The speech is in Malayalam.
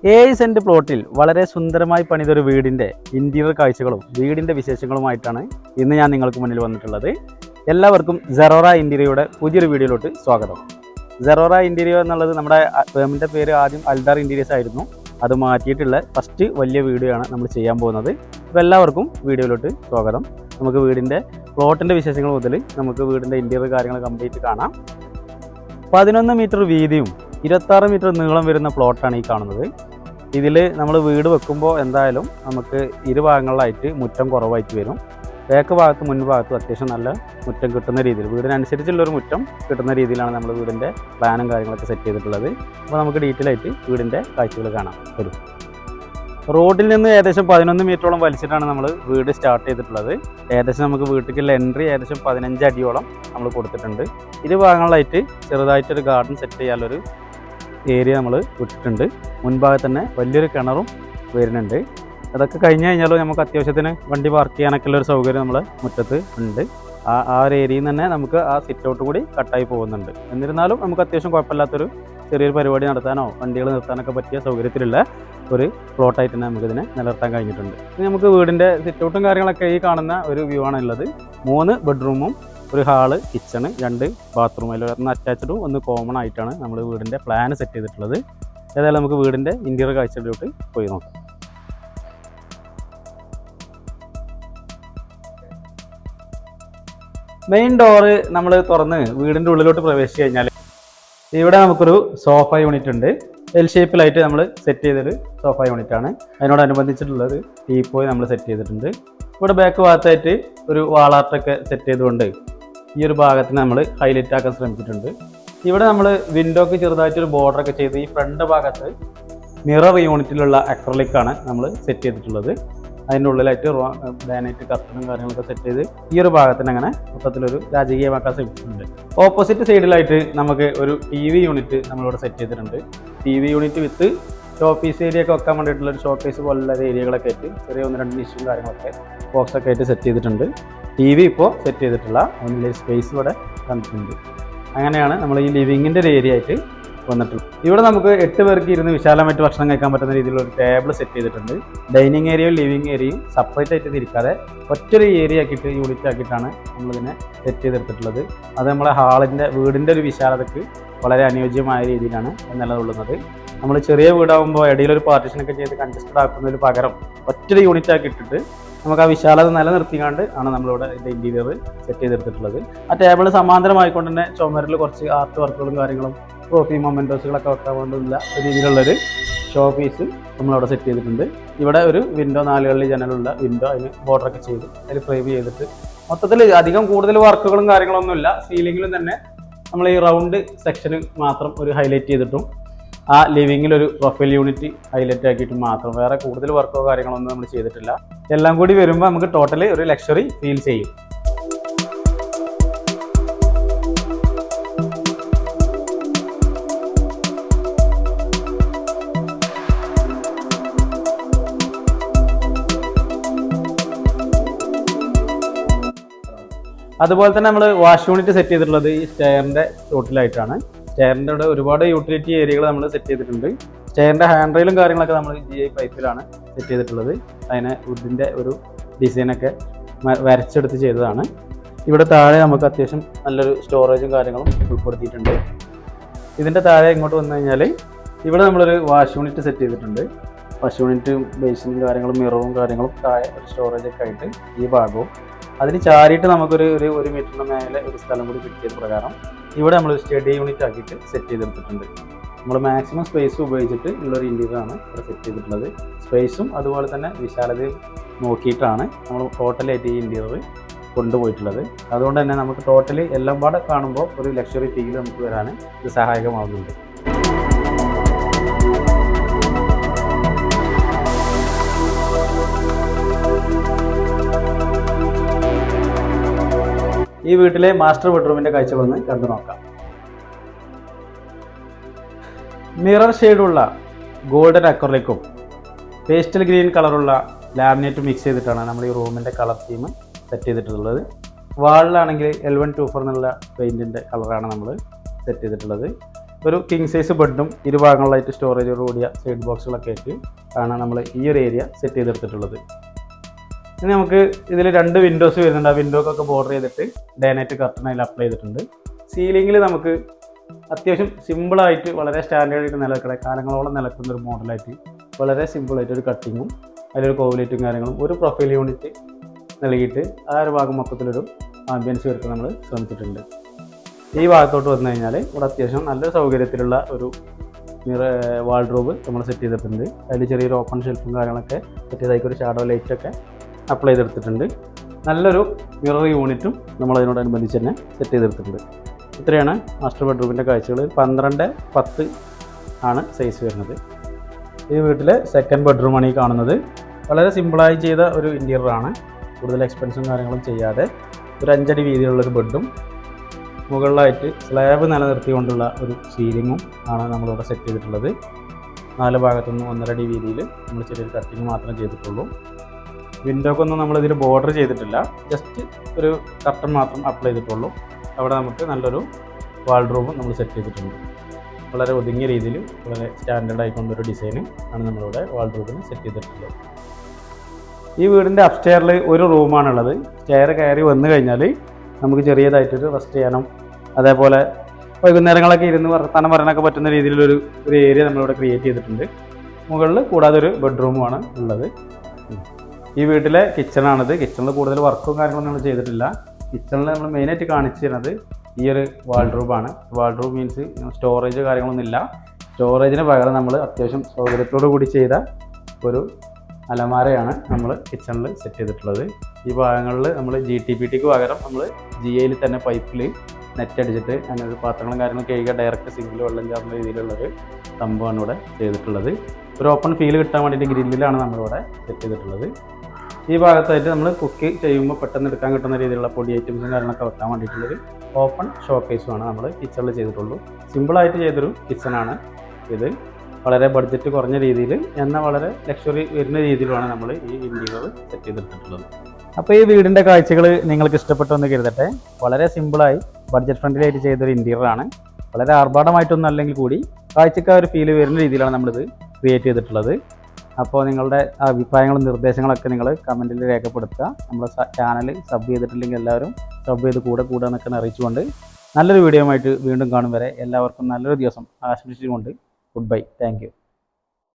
7 സെന്റ് പ്ലോട്ടിൽ വളരെ സുന്ദരമായി പണിതൊരു വീടിൻ്റെ ഇൻറ്റീരിയർ കാഴ്ചകളും വീടിൻ്റെ വിശേഷങ്ങളുമായിട്ടാണ് ഇന്ന് ഞാൻ നിങ്ങൾക്ക് മുന്നിൽ വന്നിട്ടുള്ളത്. എല്ലാവർക്കും സെറോറ ഇൻറ്റീരിയറുടെ പുതിയൊരു വീഡിയോയിലോട്ട് സ്വാഗതം. സെറോറ ഇൻറ്റീരിയർ എന്നുള്ളത് നമ്മുടെ ഫേമിൻ്റെ പേര് ആദ്യം അൽദാർ ഇൻറ്റീരിയേഴ്സ് ആയിരുന്നു. അത് മാറ്റിയിട്ടുള്ള ഫസ്റ്റ് വലിയ വീഡിയോ ആണ് നമ്മൾ ചെയ്യാൻ പോകുന്നത്. അപ്പോൾ എല്ലാവർക്കും വീഡിയോയിലോട്ട് സ്വാഗതം. നമുക്ക് വീടിൻ്റെ പ്ലോട്ടിൻ്റെ വിശേഷങ്ങൾ മുതൽ നമുക്ക് വീടിൻ്റെ ഇൻറ്റീരിയർ കാര്യങ്ങൾ കംപ്ലീറ്റ് കാണാം. 11 മീറ്റർ വീതിയും 26 മീറ്റർ നീളം വരുന്ന പ്ലോട്ടാണ് ഈ കാണുന്നത്. ഇതിൽ നമ്മൾ വീട് വെക്കുമ്പോൾ എന്തായാലും നമുക്ക് ഇരുഭാഗങ്ങളിലായിട്ട് മുറ്റം കുറവായിട്ട് വരും. ബാക്ക് ഭാഗത്ത് മുൻഭാഗത്തും അത്യാവശ്യം നല്ല മുറ്റം കിട്ടുന്ന രീതിയിൽ വീടിനനുസരിച്ചുള്ളൊരു മുറ്റം കിട്ടുന്ന രീതിയിലാണ് നമ്മൾ വീടിൻ്റെ പ്ലാനും കാര്യങ്ങളൊക്കെ സെറ്റ് ചെയ്തിട്ടുള്ളത്. അപ്പോൾ നമുക്ക് ഡീറ്റെയിൽ ആയിട്ട് വീടിൻ്റെ കാഴ്ചകൾ കാണാം. വരും. റോഡിൽ നിന്ന് ഏകദേശം 11 മീറ്ററോളം വലിച്ചിട്ടാണ് നമ്മൾ വീട് സ്റ്റാർട്ട് ചെയ്തിട്ടുള്ളത്. ഏകദേശം നമുക്ക് വീട്ടിലേക്കുള്ള എൻട്രി ഏകദേശം 15 അടിയോളം നമ്മൾ കൊടുത്തിട്ടുണ്ട്. ഇരുഭാഗങ്ങളിലായിട്ട് ചെറുതായിട്ടൊരു ഗാർഡൻ സെറ്റ് ചെയ്യാനുള്ളൊരു ഏരിയ നമ്മൾ വിട്ടിട്ടുണ്ട്. മുൻഭാഗത്ത് തന്നെ വലിയൊരു കിണറും വരുന്നുണ്ട്. അതൊക്കെ കഴിഞ്ഞ് കഴിഞ്ഞാൽ നമുക്ക് അത്യാവശ്യത്തിന് വണ്ടി പാർക്ക് ചെയ്യാനൊക്കെ ഉള്ളൊരു സൗകര്യം നമ്മൾ മുറ്റത്ത് ഉണ്ട്. ആ ഒരു ഏരിയയിൽ തന്നെ നമുക്ക് ആ സിറ്റ് ഔട്ട് കൂടി കട്ടായി പോകുന്നുണ്ട്. എന്നിരുന്നാലും നമുക്ക് അത്യാവശ്യം കുഴപ്പമില്ലാത്തൊരു ചെറിയൊരു പരിപാടി നടത്താനോ വണ്ടികൾ നിർത്താനൊക്കെ പറ്റിയ സൗകര്യത്തിലുള്ള ഒരു പ്ലോട്ടായിട്ട് തന്നെ നമുക്കിതിനെ നിലനിർത്താൻ കഴിഞ്ഞിട്ടുണ്ട്. ഇനി നമുക്ക് വീടിൻ്റെ സിറ്റ് ഔട്ടും കാര്യങ്ങളൊക്കെ ഈ കാണുന്ന ഒരു വ്യൂ ആണ് ഉള്ളത്. 3 ബെഡ്റൂമും ഒരു ഹാള്, കിച്ചണ്, 2 ബാത്റൂം, അതിൽ ഒന്ന് അറ്റാച്ച്ഡും ഒന്ന് കോമൺ ആയിട്ടാണ് നമ്മൾ വീടിൻ്റെ പ്ലാൻ സെറ്റ് ചെയ്തിട്ടുള്ളത്. ഏതായാലും നമുക്ക് വീടിൻ്റെ ഇൻറ്റീരിയർ കാഴ്ചയിലോട്ട് പോയി നോക്കാം. മെയിൻ ഡോറ് നമ്മൾ തുറന്ന് വീടിൻ്റെ ഉള്ളിലോട്ട് പ്രവേശിച്ച് കഴിഞ്ഞാൽ ഇവിടെ നമുക്കൊരു സോഫ യൂണിറ്റ് ഉണ്ട്. എൽ ഷേപ്പിലായിട്ട് നമ്മൾ സെറ്റ് ചെയ്തൊരു സോഫ യൂണിറ്റ് ആണ്. അതിനോടനുബന്ധിച്ചിട്ടുള്ളൊരു ടീപ്പോയ് നമ്മൾ സെറ്റ് ചെയ്തിട്ടുണ്ട്. ഇവിടെ ബാക്ക് ഭാഗത്തായിട്ട് ഒരു വാളാർട്ടൊക്കെ സെറ്റ് ചെയ്തുകൊണ്ട് ഈ ഒരു ഭാഗത്തിന് നമ്മൾ ഹൈലൈറ്റ് ആക്കാൻ ശ്രമിച്ചിട്ടുണ്ട്. ഇവിടെ നമ്മൾ വിൻഡോക്ക് ചെറുതായിട്ടൊരു ബോർഡറൊക്കെ ചെയ്ത് ഈ ഫ്രണ്ട് ഭാഗത്ത് മിറർ യൂണിറ്റിലുള്ള അക്രലിക്കാണ് നമ്മൾ സെറ്റ് ചെയ്തിട്ടുള്ളത്. അതിൻ്റെ ഉള്ളിലായിട്ട് ഗ്രാനൈറ്റ് കർട്ടനും കാര്യങ്ങളൊക്കെ സെറ്റ് ചെയ്ത് ഈ ഒരു ഭാഗത്തിന് അങ്ങനെ മൊത്തത്തിലൊരു രാജകീയമാക്കാൻ ശ്രമിച്ചിട്ടുണ്ട്. ഓപ്പോസിറ്റ് സൈഡിലായിട്ട് നമുക്ക് ഒരു TV യൂണിറ്റ് നമ്മളിവിടെ സെറ്റ് ചെയ്തിട്ടുണ്ട്. TV unit with showpiece area ഒക്കെ വെക്കാൻ വേണ്ടിയിട്ടുള്ള ഒരു ഷോക്കേസ് പോലുള്ള ഏരിയകളൊക്കെ ആയിട്ട് ചെറിയ 1-2 നിഷും കാര്യങ്ങളൊക്കെ ബോക്സൊക്കെ ആയിട്ട് സെറ്റ് ചെയ്തിട്ടുണ്ട്. TV ഇപ്പോൾ സെറ്റ് ചെയ്തിട്ടുള്ള അതിൻ്റെ സ്പേസ് ഇവിടെ തന്നിട്ടുണ്ട്. അങ്ങനെയാണ് നമ്മൾ ഈ ലിവിങ്ങിൻ്റെ ഒരു ഏരിയ ആയിട്ട് വന്നിട്ടുള്ളത്. ഇവിടെ നമുക്ക് 8 പേർക്ക് ഇരുന്ന് വിശാലമായിട്ട് ഭക്ഷണം കഴിക്കാൻ പറ്റുന്ന രീതിയിലുള്ള ഒരു ടേബിൾ സെറ്റ് ചെയ്തിട്ടുണ്ട്. ഡൈനിങ് ഏരിയയും ലിവിങ് ഏരിയയും സെപ്പറേറ്റ് ആയിട്ട് തിരിക്കാതെ ഒറ്റൊരു ഏരിയ ആക്കിയിട്ട് യൂണിറ്റ് ആക്കിയിട്ടാണ് നമ്മളിതിനെ സെറ്റ് ചെയ്തെടുത്തിട്ടുള്ളത്. അത് നമ്മളെ ഹാളിൻ്റെ വീടിൻ്റെ ഒരു വിശാലതയ്ക്ക് വളരെ അനുയോജ്യമായ രീതിയിലാണ് നിലകൊള്ളുന്നത്. നമ്മൾ ചെറിയ വീടാകുമ്പോൾ ഇടയിലൊരു പാർട്ടീഷനൊക്കെ ചെയ്ത് കൺജസ്റ്റഡ് ആക്കുന്നതിന് പകരം ഒറ്റൊരു യൂണിറ്റ് ആക്കി ഇട്ടിട്ട് നമുക്ക് ആ വിശാലത നിലനിർത്തിക്കാണ്ട് ആണ് നമ്മളിവിടെ ഇതിൻ്റെ ഇൻറ്റീരിയർ സെറ്റ് ചെയ്തെടുത്തിട്ടുള്ളത്. ആ ടേബിൾ സമാന്തരമായിക്കൊണ്ട് തന്നെ ചുമരിൽ കുറച്ച് ആർട്ട് വർക്കുകളും കാര്യങ്ങളും ട്രോഫി മൊമെൻറ്റോസുകളൊക്കെ വെക്കാൻ വേണ്ടിയുള്ള രീതിയിലുള്ളൊരു ഷോ പീസ് നമ്മളവിടെ സെറ്റ് ചെയ്തിട്ടുണ്ട്. ഇവിടെ ഒരു വിൻഡോ 4 കള്ളി ജനലുള്ള വിൻഡോ അതിന് ബോർഡറൊക്കെ ചെയ്ത് അതിൽ ഫ്രെയിം ചെയ്തിട്ട് മൊത്തത്തിൽ അധികം കൂടുതൽ വർക്കുകളും കാര്യങ്ങളൊന്നുമില്ല. സീലിങ്ങിലും തന്നെ നമ്മൾ ഈ റൗണ്ട് സെക്ഷന് മാത്രം ഒരു ഹൈലൈറ്റ് ചെയ്തിട്ടും ആ ലിവിങ്ങിലൊരു പ്രൊഫൈൽ യൂണിറ്റ് ഹൈലൈറ്റ് ആക്കിയിട്ട് മാത്രം വേറെ കൂടുതൽ വർക്കോ കാര്യങ്ങളൊന്നും നമ്മൾ ചെയ്തിട്ടില്ല. എല്ലാം കൂടി വരുമ്പോൾ നമുക്ക് ടോട്ടലി ഒരു ലക്ഷറി ഫീൽ ചെയ്യും. അതുപോലെ തന്നെ നമ്മൾ വാഷ് യൂണിറ്റ് സെറ്റ് ചെയ്തിട്ടുള്ളത് ഈ സ്റ്റെയറിൻ്റെ ചോട്ടിലായിട്ടാണ്. സ്റ്റെയറിൻ്റെ ഇവിടെ ഒരുപാട് യൂട്ടിലിറ്റി ഏരിയകൾ നമ്മൾ സെറ്റ് ചെയ്തിട്ടുണ്ട്. സ്റ്റെയറിൻ്റെ ഹാൻഡ് റെയിലും കാര്യങ്ങളൊക്കെ നമ്മൾ GI പൈപ്പിലാണ് സെറ്റ് ചെയ്തിട്ടുള്ളത്. അതിന് വുഡിൻ്റെ ഒരു ഡിസൈനൊക്കെ വരച്ചെടുത്ത് ചെയ്തതാണ്. ഇവിടെ താഴെ നമുക്ക് അത്യാവശ്യം നല്ലൊരു സ്റ്റോറേജും കാര്യങ്ങളും ഉൾപ്പെടുത്തിയിട്ടുണ്ട്. ഇതിൻ്റെ താഴെ ഇങ്ങോട്ട് വന്നു കഴിഞ്ഞാൽ ഇവിടെ നമ്മളൊരു വാഷ് യൂണിറ്റ് സെറ്റ് ചെയ്തിട്ടുണ്ട്. വാഷ് യൂണിറ്റ് ബേസിനും കാര്യങ്ങളും മിററും കാര്യങ്ങളും താഴെ ഒരു സ്റ്റോറേജൊക്കെ ആയിട്ട് ഈ ഭാഗവും അതിന് ചാരിയിട്ട് നമുക്കൊരു 1 മീറ്ററിന് മേലെ ഒരു സ്ഥലം കൂടി കിട്ടിയത് പ്രകാരം ഇവിടെ നമ്മളൊരു സ്റ്റഡി യൂണിറ്റ് ആക്കിയിട്ട് സെറ്റ് ചെയ്തെടുത്തിട്ടുണ്ട്. നമ്മൾ മാക്സിമം സ്പേസ് ഉപയോഗിച്ചിട്ട് ഉള്ളൊരു ഇൻറ്റീരിയറാണ് ഇവിടെ സെറ്റ് ചെയ്തിട്ടുള്ളത്. സ്പേസും അതുപോലെ തന്നെ വിശാലതയും നോക്കിയിട്ടാണ് നമ്മൾ ടോട്ടലായിട്ട് ഈ ഇൻറ്റീരിയർ കൊണ്ടുപോയിട്ടുള്ളത്. അതുകൊണ്ട് തന്നെ നമുക്ക് ടോട്ടലി എല്ലാം പാടെ കാണുമ്പോൾ ഒരു ലക്ഷറി ഫീൽ നമുക്ക് വരാൻ ഇത് സഹായകമാകുന്നുണ്ട്. ഈ വീട്ടിലെ മാസ്റ്റർ ബെഡ്റൂമിൻ്റെ കാഴ്ചകളൊന്ന് കണ്ടു നോക്കാം. മിറർ ഷെയ്ഡുള്ള ഗോൾഡൻ അക്രലിക്കും പേസ്റ്റൽ ഗ്രീൻ കളറുള്ള ലാമിനേറ്റ് മിക്സ് ചെയ്തിട്ടാണ് നമ്മൾ ഈ റൂമിൻ്റെ കളർ തീം സെറ്റ് ചെയ്തിട്ടുള്ളത്. വാളിലാണെങ്കിൽ L124 എന്നുള്ള പെയിൻറ്റിൻ്റെ കളറാണ് നമ്മൾ സെറ്റ് ചെയ്തിട്ടുള്ളത്. ഒരു കിങ് സൈസ് ബെഡും ഇരുഭാഗങ്ങളിലായിട്ട് സ്റ്റോറേജോട് കൂടിയ സൈഡ് ബോക്സുകളൊക്കെ ആയിട്ട് ആണ് നമ്മൾ ഈ ഒരു ഏരിയ സെറ്റ് ചെയ്തെടുത്തിട്ടുള്ളത്. ഇനി നമുക്ക് ഇതിൽ 2 വിൻഡോസ് വരുന്നുണ്ട്. ആ വിൻഡോക്കൊക്കെ ബോർഡർ ചെയ്തിട്ട് ഡേ നൈറ്റ് കർട്ടൻ അതിൽ അപ്ലൈ ചെയ്തിട്ടുണ്ട്. സീലിങ്ങിൽ നമുക്ക് അത്യാവശ്യം സിമ്പിളായിട്ട് വളരെ സ്റ്റാൻഡേർഡായിട്ട് നിലനിൽക്കുന്ന കാലങ്ങളോളം നിലനിൽക്കുന്ന ഒരു മോഡലായിട്ട് വളരെ സിമ്പിളായിട്ട് ഒരു കട്ടിങ്ങും അതിലൊരു കോവിലേറ്റും കാര്യങ്ങളും ഒരു പ്രൊഫൈൽ യൂണിറ്റ് നൽകിയിട്ട് ആ ഒരു ഭാഗം മൊത്തത്തിലൊരു ആംബിയൻസ് വരുത്താൻ നമ്മൾ ശ്രമിച്ചിട്ടുണ്ട്. ഈ ഭാഗത്തോട്ട് വന്നു കഴിഞ്ഞാൽ ഇവിടെ അത്യാവശ്യം നല്ല സൗകര്യത്തിലുള്ള ഒരു വാൾഡ്രോബ് നമ്മൾ സെറ്റ് ചെയ്തിട്ടുണ്ട്. അതിൽ ചെറിയൊരു ഓപ്പൺ ഷെൽഫും കാര്യങ്ങളൊക്കെ സെറ്റ് ചെയ്തായി ഒരു ഷാഡോ ലൈറ്റൊക്കെ അപ്ലൈ ചെയ്തെടുത്തിട്ടുണ്ട്. നല്ലൊരു മിറർ യൂണിറ്റും നമ്മൾ അതിനോടനുബന്ധിച്ച് തന്നെ സെറ്റ് ചെയ്തെടുത്തിട്ടുണ്ട്. ഇത്രയാണ് മാസ്റ്റർ ബെഡ്റൂമിൻ്റെ കാഴ്ചകൾ. 12x10 ആണ് സൈസ് വരുന്നത്. ഈ വീട്ടിലെ സെക്കൻഡ് ബെഡ്റൂമാണ് ഈ കാണുന്നത്. വളരെ സിമ്പിളായി ചെയ്ത ഒരു ഇൻറ്റീരിയറാണ്. കൂടുതൽ എക്സ്പെൻസും കാര്യങ്ങളും ചെയ്യാതെ ഒരു 5 അടി വീതിയുള്ളൊരു ബെഡും മുകളിലായിട്ട് സ്ലാബ് നിലനിർത്തിക്കൊണ്ടുള്ള ഒരു സീലിങ്ങും ആണ് നമ്മളിവിടെ സെറ്റ് ചെയ്തിട്ടുള്ളത്. 4 ഭാഗത്തുനിന്ന് 1.5 അടി വീതിയിൽ നമ്മൾ ചെറിയൊരു കട്ടിങ് മാത്രമേ ചെയ്തിട്ടുള്ളൂ. വിൻഡോക്കൊന്നും നമ്മളിതിൽ ബോർഡർ ചെയ്തിട്ടില്ല, ജസ്റ്റ് ഒരു കർട്ടൻ മാത്രം അപ്ലൈ ചെയ്തിട്ടുള്ളൂ. അവിടെ നമുക്ക് നല്ലൊരു വാൾഡ്രോബും നമ്മൾ സെറ്റ് ചെയ്തിട്ടുണ്ട്. വളരെ ഒതുങ്ങിയ രീതിയിൽ വളരെ സ്റ്റാൻഡേർഡ് ആയിക്കൊണ്ടൊരു ഡിസൈന് ആണ് നമ്മളിവിടെ വാൾഡ്രോബിന് സെറ്റ് ചെയ്തിട്ടുള്ളത്. ഈ വീടിൻ്റെ അപ്സ്റ്റെയറിൽ ഒരു റൂമാണുള്ളത്. സ്റ്റെയർ കയറി വന്നു കഴിഞ്ഞാൽ നമുക്ക് ചെറിയതായിട്ടൊരു റെസ്റ്റ് ചെയ്യാനും അതേപോലെ വൈകുന്നേരങ്ങളൊക്കെ ഇരുന്ന് വർത്തമാനം പറയാനൊക്കെ പറ്റുന്ന രീതിയിലൊരു ഏരിയ നമ്മളിവിടെ ക്രിയേറ്റ് ചെയ്തിട്ടുണ്ട്. മുകളിൽ കൂടാതെ ഒരു ബെഡ്റൂമുമാണ് ഉള്ളത്. ഈ വീട്ടിലെ കിച്ചണാണിത്. കിച്ചണിൽ കൂടുതൽ വർക്കും കാര്യങ്ങളൊന്നും നമ്മൾ ചെയ്തിട്ടില്ല. കിച്ചണിൽ നമ്മൾ മെയിനായിട്ട് കാണിച്ചു തരുന്നത് ഈ ഒരു വാൾഡ്രോബാണ്. വാൾഡ്രോബ് മീൻസ് സ്റ്റോറേജ് കാര്യങ്ങളൊന്നും ഇല്ല. സ്റ്റോറേജിന് പകരം നമ്മൾ അത്യാവശ്യം സൗകര്യത്തോടു കൂടി ചെയ്ത ഒരു അലമാരയാണ് നമ്മൾ കിച്ചണിൽ സെറ്റ് ചെയ്തിട്ടുള്ളത്. ഈ ഭാഗങ്ങളിൽ നമ്മൾ GTPTക്ക് പകരം നമ്മൾ GIയിൽ തന്നെ പൈപ്പിൽ നെറ്റ് അടിച്ചിട്ട് അങ്ങനെ ഒരു പാത്രങ്ങളും കാര്യങ്ങളും കഴുകുക ഡയറക്റ്റ് സിങ്കിൽ വെള്ളം ചേർന്ന രീതിയിലുള്ളൊരു സംഭവമാണ് ഇവിടെ ചെയ്തിട്ടുള്ളത്. ഒരു ഓപ്പൺ ഫീൽ കിട്ടാൻ വേണ്ടിയിട്ട് ഗ്രില്ലിലാണ് നമ്മളിവിടെ സെറ്റ് ചെയ്തിട്ടുള്ളത്. ഈ ഭാഗത്തായിട്ട് നമ്മൾ കുക്ക് ചെയ്യുമ്പോൾ പെട്ടെന്ന് എടുക്കാൻ കിട്ടുന്ന രീതിയിലുള്ള പൊടി ഐറ്റംസും കാര്യങ്ങളൊക്കെ വെക്കാൻ വേണ്ടിയിട്ടുള്ളൊരു ഓപ്പൺ ഷോക്കേസുമാണ് നമ്മൾ കിച്ചണിൽ ചെയ്തിട്ടുള്ളൂ. സിമ്പിളായിട്ട് ചെയ്തൊരു കിച്ചണാണ് ഇത്. വളരെ ബഡ്ജറ്റ് കുറഞ്ഞ രീതിയിൽ എന്നാൽ വളരെ ലക്ഷറി വരുന്ന രീതിയിലാണ് നമ്മൾ ഈ ഇൻറ്റീരിയർ സെറ്റ് ചെയ്തെടുത്തിട്ടുള്ളത്. അപ്പോൾ ഈ വീടിൻ്റെ കാഴ്ചകൾ നിങ്ങൾക്ക് ഇഷ്ടപ്പെട്ടെന്ന് കരുതട്ടെ. വളരെ സിമ്പിളായി ബഡ്ജറ്റ് ഫ്രണ്ട്ലിയായിട്ട് ചെയ്തൊരു ഇൻറ്റീരിയറാണ്. വളരെ ആർഭാടമായിട്ടൊന്നും അല്ലെങ്കിൽ കൂടി കാഴ്ചക്ക് ഒരു ഫീൽ വരുന്ന രീതിയിലാണ് നമ്മളിത് ക്രിയേറ്റ് ചെയ്തിട്ടുള്ളത്. അപ്പോൾ നിങ്ങളുടെ അഭിപ്രായങ്ങളും നിർദ്ദേശങ്ങളൊക്കെ നിങ്ങൾ കമൻറ്റിൽ രേഖപ്പെടുത്തുക. നമ്മുടെ ചാനൽ സബ് ചെയ്തിട്ടില്ലെങ്കിൽ എല്ലാവരും സബ് ചെയ്ത് കൂടെ എന്നൊക്കെ അറിയിച്ചുകൊണ്ട് നല്ലൊരു വീഡിയോ ആയിട്ട് വീണ്ടും കാണും വരെ എല്ലാവർക്കും നല്ലൊരു ദിവസം ആശംസിച്ചുകൊണ്ട് ഗുഡ് ബൈ. Thank you.